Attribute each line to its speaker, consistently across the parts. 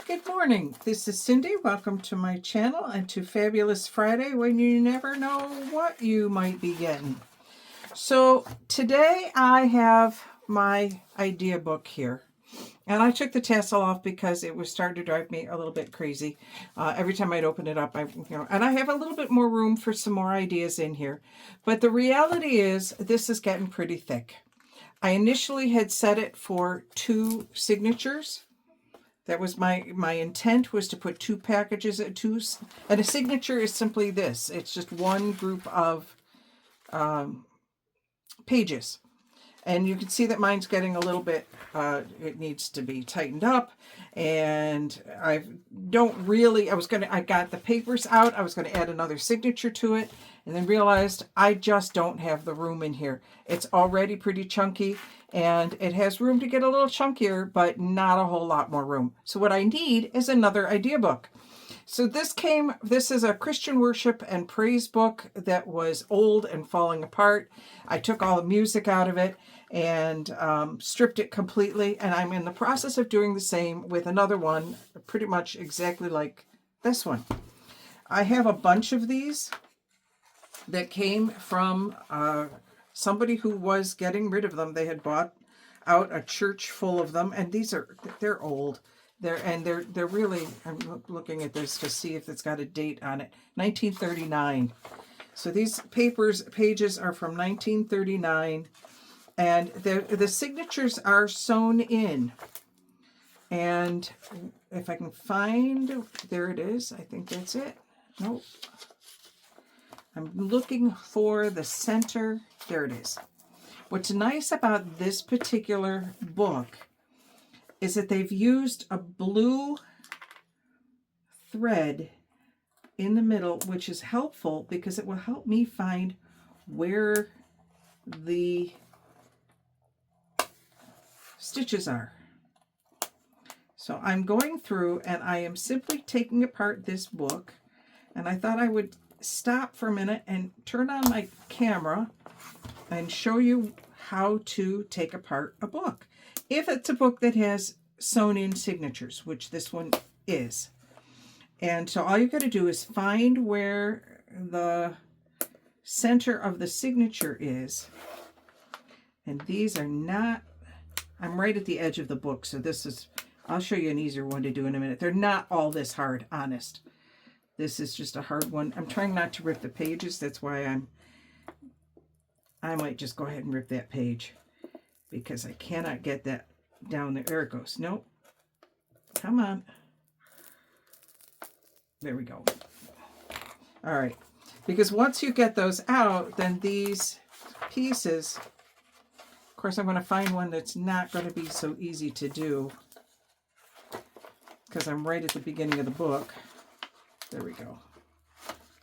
Speaker 1: Good morning. This is Cindy. Welcome to my channel and to Fabulous Friday, when you never know what you might be getting. So today I have my idea book here. And I took the tassel off because it was starting to drive me a little bit crazy. Every time I'd open it up, and I have a little bit more room for some more ideas in here. But the reality is this is getting pretty thick. I initially had set it for 2 signatures. That was my intent, was to put 2 packages at 2, and a signature is simply this. It's just one group of pages. And you can see that mine's getting a little bit, it needs to be tightened up. And I got the papers out. I was going to add another signature to it, and then realized I just don't have the room in here. It's already pretty chunky, and it has room to get a little chunkier, but not a whole lot more room. So what I need is another idea book. So this is a Christian worship and praise book that was old and falling apart. I took all the music out of it and stripped it completely. And I'm in the process of doing the same with another one, pretty much exactly like this one. I have a bunch of these that came from somebody who was getting rid of them. They had bought out a church full of them, and they're old. They're really, I'm looking at this to see if it's got a date on it. 1939. So these pages are from 1939, and the signatures are sewn in. And if I can find, there it is. I think that's it. Nope. I'm looking for the center. There it is. What's nice about this particular book is that they've used a blue thread in the middle, which is helpful because it will help me find where the stitches are. So I'm going through and I am simply taking apart this book, and I thought I would stop for a minute and turn on my camera and show you how to take apart a book. If it's a book that has sewn in signatures, which this one is. And so all you got to do is find where the center of the signature is. And these are not, I'm right at the edge of the book, so this is, I'll show you an easier one to do in a minute. They're not all this hard, honest. This is just a hard one. I'm trying not to rip the pages. That's why I might just go ahead and rip that page, because I cannot get that down there. There it goes. Nope. Come on. There we go. All right. Because once you get those out, then these pieces, of course, I'm going to find one that's not going to be so easy to do because I'm right at the beginning of the book. There we go.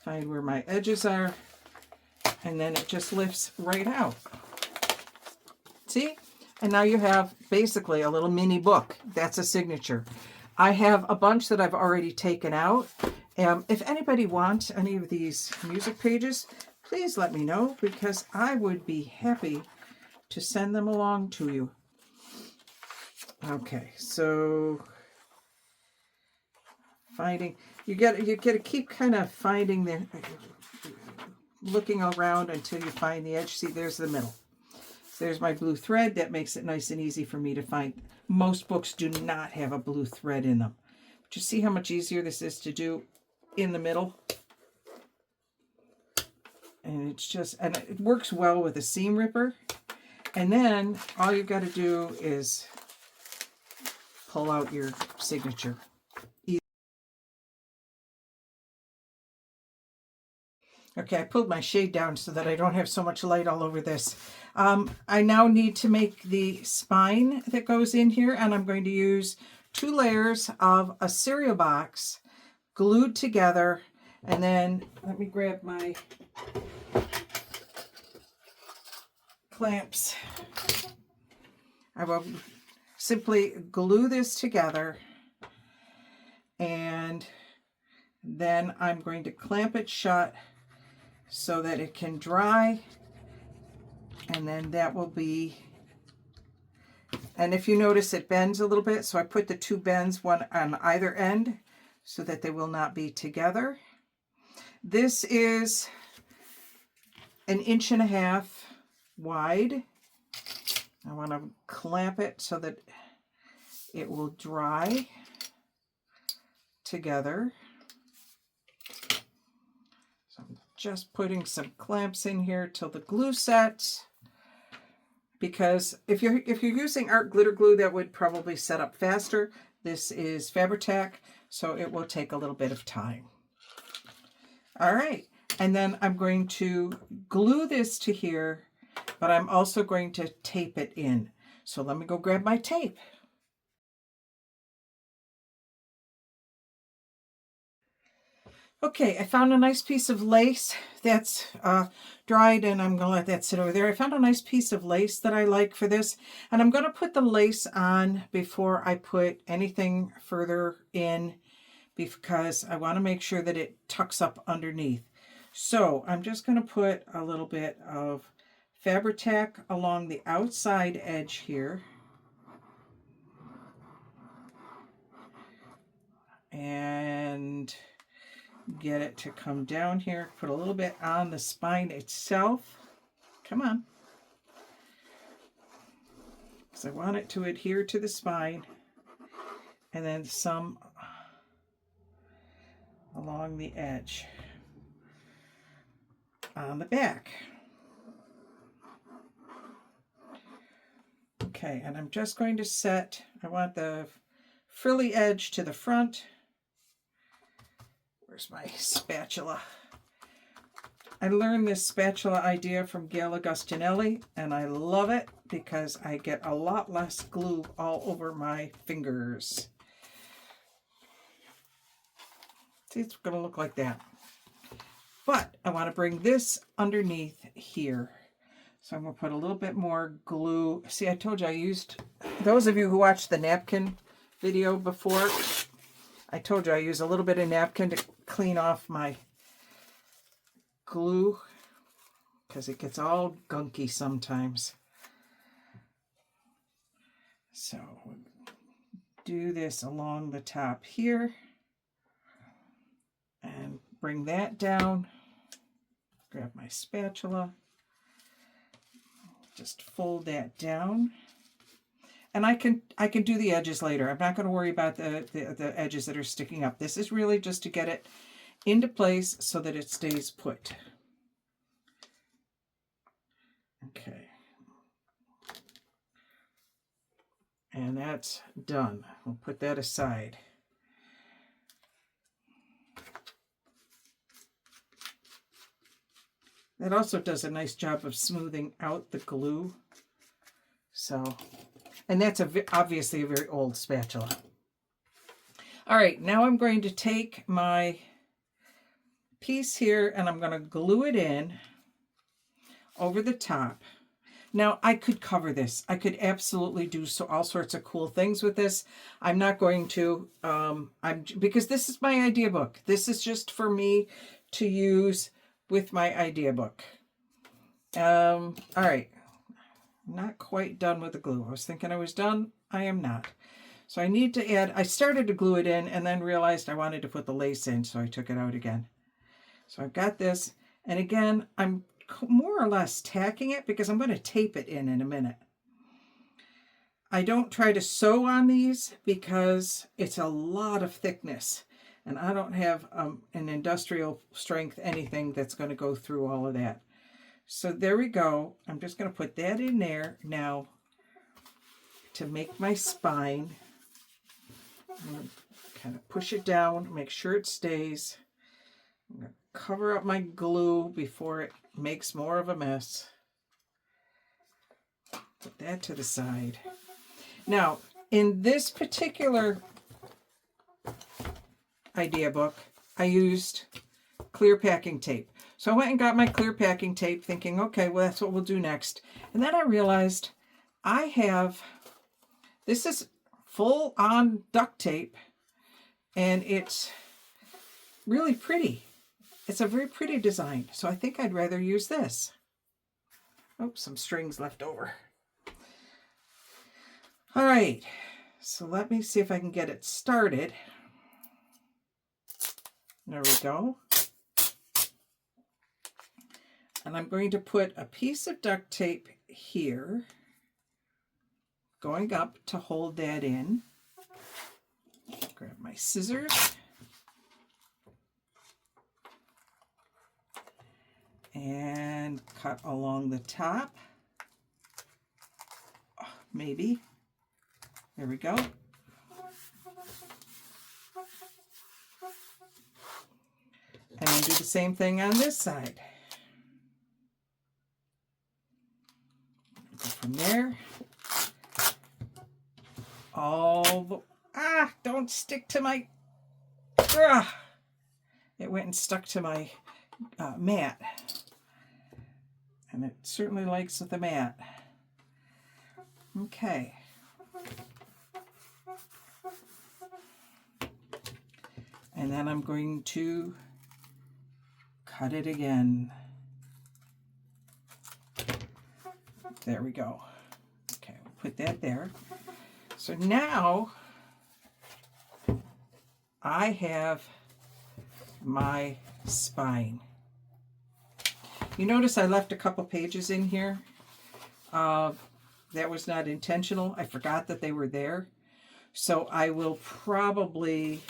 Speaker 1: Find where my edges are, and then it just lifts right out. See? And now you have basically a little mini book. That's a signature. I have a bunch that I've already taken out. If anybody wants any of these music pages, please let me know, because I would be happy to send them along to you. Okay, so finding, you got to keep kind of finding looking around until you find the edge. See, there's the middle. There's my blue thread. That makes it nice and easy for me to find. Most books do not have a blue thread in them. But you see how much easier this is to do in the middle? And it's just, and it works well with a seam ripper. And then all you've got to do is pull out your signature. Okay, I pulled my shade down so that I don't have so much light all over this. I now need to make the spine that goes in here, and I'm going to use 2 layers of a cereal box glued together. And then let me grab my clamps. I will simply glue this together, and then I'm going to clamp it shut so that it can dry, and then that will be And if you notice, it bends a little bit, so I put the two bends, one on either end, so that they will not be together. This is 1.5 inches wide. I want to clamp it so that it will dry together. So I'm just putting some clamps in here till the glue sets. Because if you're using art glitter glue, that would probably set up faster. This is Fabri-Tac, so it will take a little bit of time. All right, and then I'm going to glue this to here, but I'm also going to tape it in. So let me go grab my tape. Okay, I found a nice piece of lace that's dried, and I'm going to let that sit over there. I found a nice piece of lace that I like for this, and I'm going to put the lace on before I put anything further in, because I want to make sure that it tucks up underneath. So I'm just going to put a little bit of Fabri-Tac along the outside edge here. And get it to come down here. Put a little bit on the spine itself. Come on. Because I want it to adhere to the spine. And then some along the edge on the back. Okay, and I'm just going to set, I want the frilly edge to the front. Where's my spatula? I learned this spatula idea from Gail Augustinelli, and I love it because I get a lot less glue all over my fingers. See, it's going to look like that. But I want to bring this underneath here. So I'm going to put a little bit more glue. See, I told you I used, those of you who watched the napkin video before, I told you I use a little bit of napkin to clean off my glue because it gets all gunky sometimes. So do this along the top here and bring that down. Grab my spatula. Just fold that down. And I can do the edges later. I'm not going to worry about the edges that are sticking up. This is really just to get it into place so that it stays put. Okay. And that's done. We'll put that aside. That also does a nice job of smoothing out the glue. So, and that's obviously a very old spatula. All right, now I'm going to take my piece here and I'm going to glue it in over the top. Now, I could cover this. I could absolutely do all sorts of cool things with this. I'm not going to, because this is my idea book. This is just for me to use with my idea book. All right. Not quite done with the glue. I was thinking I was done. I am not. So I need to add, I started to glue it in and then realized I wanted to put the lace in, so I took it out again. So I've got this. And again, I'm more or less tacking it because I'm going to tape it in a minute. I don't try to sew on these because it's a lot of thickness. And I don't have an industrial strength anything that's going to go through all of that. So there we go. I'm just going to put that in there now to make my spine. I'm going to kind of push it down, make sure it stays. I'm going to cover up my glue before it makes more of a mess. Put that to the side. Now, in this particular idea book, I used clear packing tape. So I went and got my clear packing tape thinking, okay, well, that's what we'll do next. And then I realized this is full on duct tape and it's really pretty. It's a very pretty design. So I think I'd rather use this. Oops, some strings left over. All right, so let me see if I can get it started. There we go. And I'm going to put a piece of duct tape here, going up to hold that in. Grab my scissors. And cut along the top. Oh, maybe. There we go. And then do the same thing on this side. Go from there. All the... don't stick to my... It went and stuck to my mat. And it certainly likes the mat. Okay. And then I'm going to cut it again. There we go. Okay, we'll put that there. So now I have my spine. You notice I left a couple pages in here. That was not intentional. I forgot that they were there. So I will probably,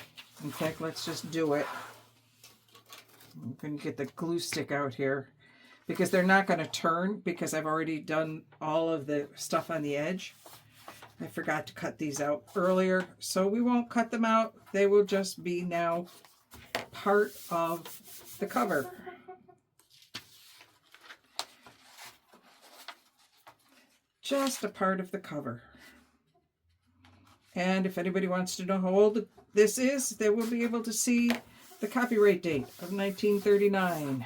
Speaker 1: in fact, let's just do it. I'm going to get the glue stick out here because they're not going to turn because I've already done all of the stuff on the edge. I forgot to cut these out earlier, so we won't cut them out. They will just be now part of the cover. Just a part of the cover. And if anybody wants to know how old this is, they will be able to see the copyright date of 1939.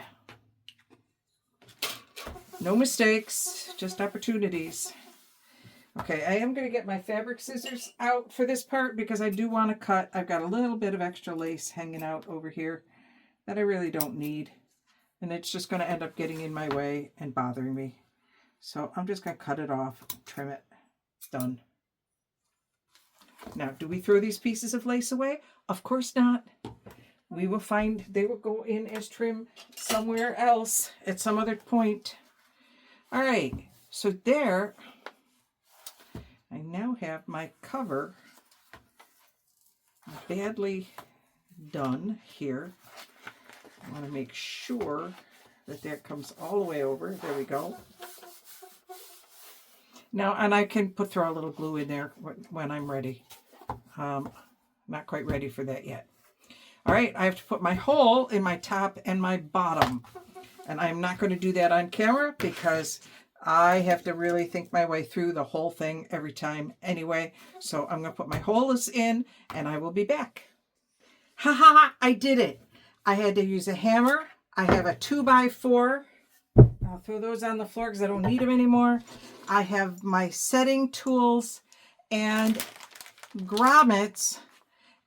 Speaker 1: No mistakes, just opportunities. Okay, I am going to get my fabric scissors out for this part because I do want to cut. I've got a little bit of extra lace hanging out over here that I really don't need. And it's just going to end up getting in my way and bothering me. So I'm just going to cut it off, trim it. Done. Now, do we throw these pieces of lace away? Of course not. We will find they will go in as trim somewhere else at some other point. All right, so there, I now have my cover badly done here. I want to make sure that that comes all the way over. There we go. Now, and I can throw a little glue in there when I'm ready. Not quite ready for that yet. All right, I have to put my hole in my top and my bottom. And I'm not going to do that on camera because I have to really think my way through the whole thing every time anyway. So I'm going to put my holes in and I will be back. Ha ha ha, I did it. I had to use a hammer. I have a 2x4. I'll throw those on the floor because I don't need them anymore. I have my setting tools and grommets,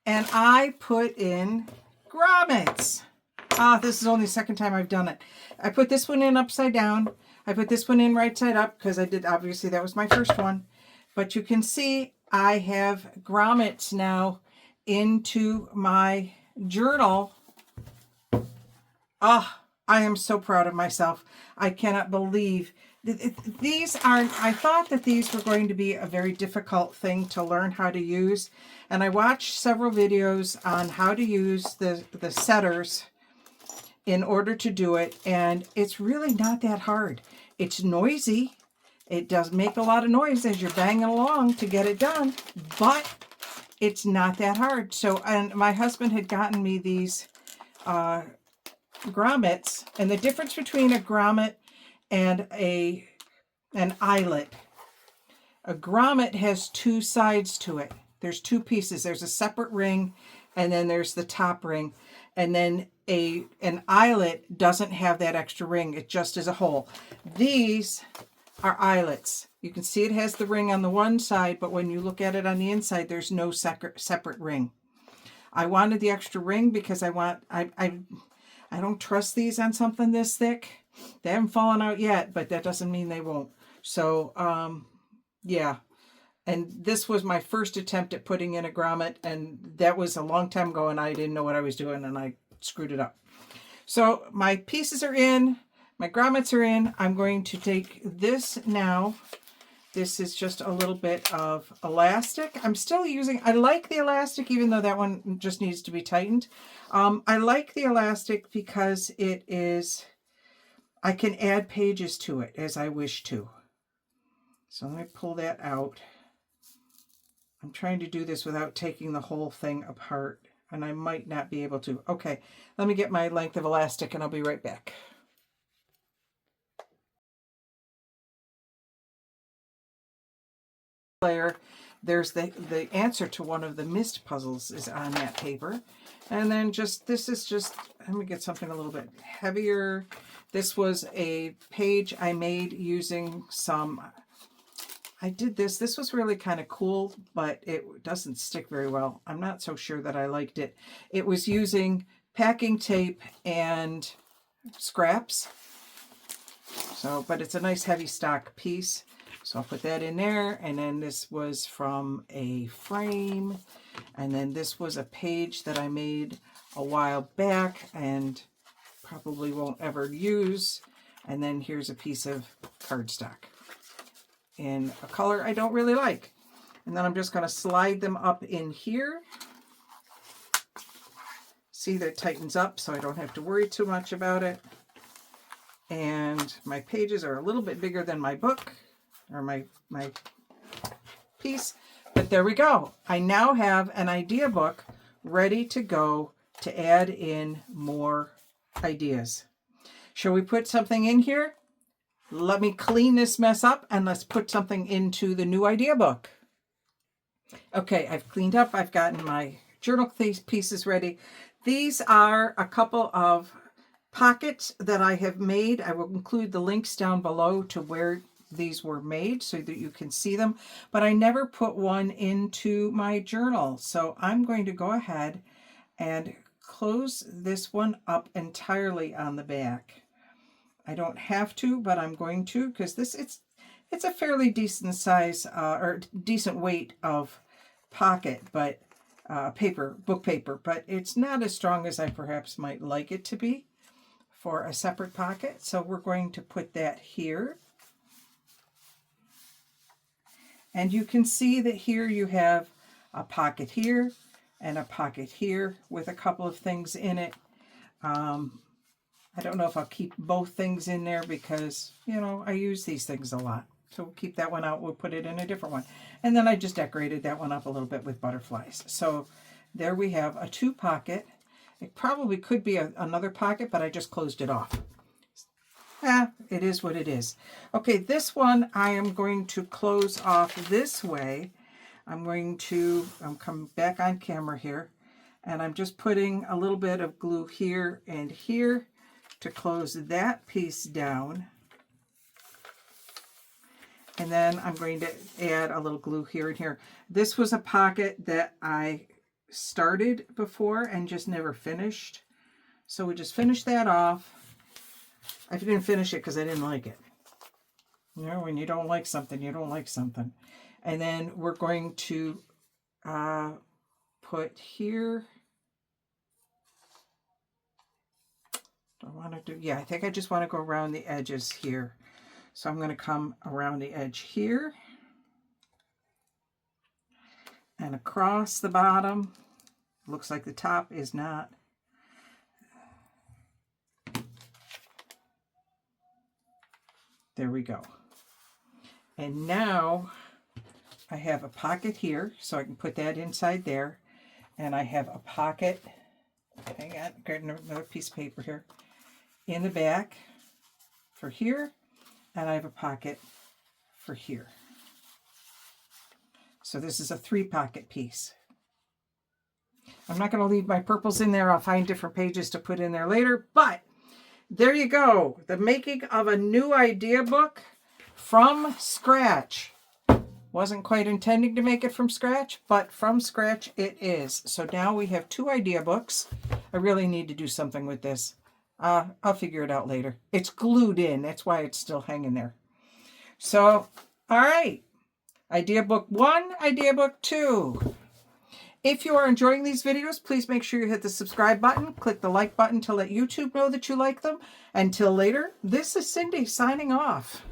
Speaker 1: and I put in grommets. This is only the second time I've done it. I put this one in upside down. I put this one in right side up because I did, obviously that was my first one. But you can see I have grommets now into my journal. I am so proud of myself. I cannot believe these aren't, I thought that these were going to be a very difficult thing to learn how to use. And I watched several videos on how to use the setters in order to do it. And it's really not that hard. It's noisy. It does make a lot of noise as you're banging along to get it done, but it's not that hard. So, and my husband had gotten me these grommets, and the difference between a grommet and an eyelet. A grommet has two sides to it. There's two pieces. There's a separate ring, and then there's the top ring. And then an eyelet doesn't have that extra ring. It just is a hole. These are eyelets. You can see it has the ring on the one side, but when you look at it on the inside, there's no separate ring. I wanted the extra ring because I don't trust these on something this thick. They haven't fallen out yet, but that doesn't mean they won't. So, yeah, And this was my first attempt at putting in a grommet, and that was a long time ago, and I didn't know what I was doing, and I screwed it up. So my pieces are in, my grommets are in. I'm going to take this now. This is just a little bit of elastic. I'm still using, I like the elastic, even though that one just needs to be tightened. I like the elastic because it is, I can add pages to it as I wish to. So let me pull that out. I'm trying to do this without taking the whole thing apart, and I might not be able to. Okay, let me get my length of elastic and I'll be right back. There's the answer to one of the missed puzzles is on that paper. And then just, this is just, let me get something a little bit heavier. This was a page I made using some, I did this was really kind of cool, but it doesn't stick very well. I'm not so sure that I liked it. It was using packing tape and scraps. So, but it's a nice heavy stock piece. So I'll put that in there. And then this was from a frame. And then this was a page that I made a while back and probably won't ever use. And then here's a piece of cardstock in a color I don't really like. And then I'm just going to slide them up in here. See, that tightens up so I don't have to worry too much about it. And my pages are a little bit bigger than my book, or my piece. But there we go. I now have an idea book ready to go to add in more ideas. Shall we put something in here? Let me clean this mess up and let's put something into the new idea book. Okay, I've cleaned up. I've gotten my journal pieces ready. These are a couple of pockets that I have made. I will include the links down below to where these were made so that you can see them. But I never put one into my journal. So I'm going to go ahead and close this one up entirely on the back. I don't have to, but I'm going to, because it's a fairly decent size or decent weight of pocket, but book paper, but it's not as strong as I perhaps might like it to be for a separate pocket. So we're going to put that here. And you can see that here you have a pocket here and a pocket here with a couple of things in it. I don't know if I'll keep both things in there because, you know, I use these things a lot. So we'll keep that one out. We'll put it in a different one. And then I just decorated that one up a little bit with butterflies. So there we have a 2 pocket. It probably could be another pocket, but I just closed it off. It is what it is. Okay, this one I am going to close off this way. I'm coming back on camera here, and I'm just putting a little bit of glue here and here to close that piece down. And then I'm going to add a little glue here and here. This was a pocket that I started before and just never finished. So we just finished that off. I didn't finish it because I didn't like it. You know, when you don't like something, you don't like something. And then we're going to put here. Do I want to do, yeah, I think I just want to go around the edges here. So I'm going to come around the edge here and across the bottom. Looks like the top is not. There we go. And now I have a pocket here, so I can put that inside there. And I have a pocket, hang on, got another piece of paper here, in the back for here. And I have a pocket for here. So this is a 3 pocket piece. I'm not going to leave my purples in there. I'll find different pages to put in there later. But there you go. The making of a new idea book from scratch. Wasn't quite intending to make it from scratch, but from scratch it is. So now we have 2 idea books. I really need to do something with this. I'll figure it out later. It's glued in. That's why it's still hanging there. So, all right. Idea book 1, idea book 2. If you are enjoying these videos, please make sure you hit the subscribe button, click the like button to let YouTube know that you like them. Until later, this is Cindy signing off.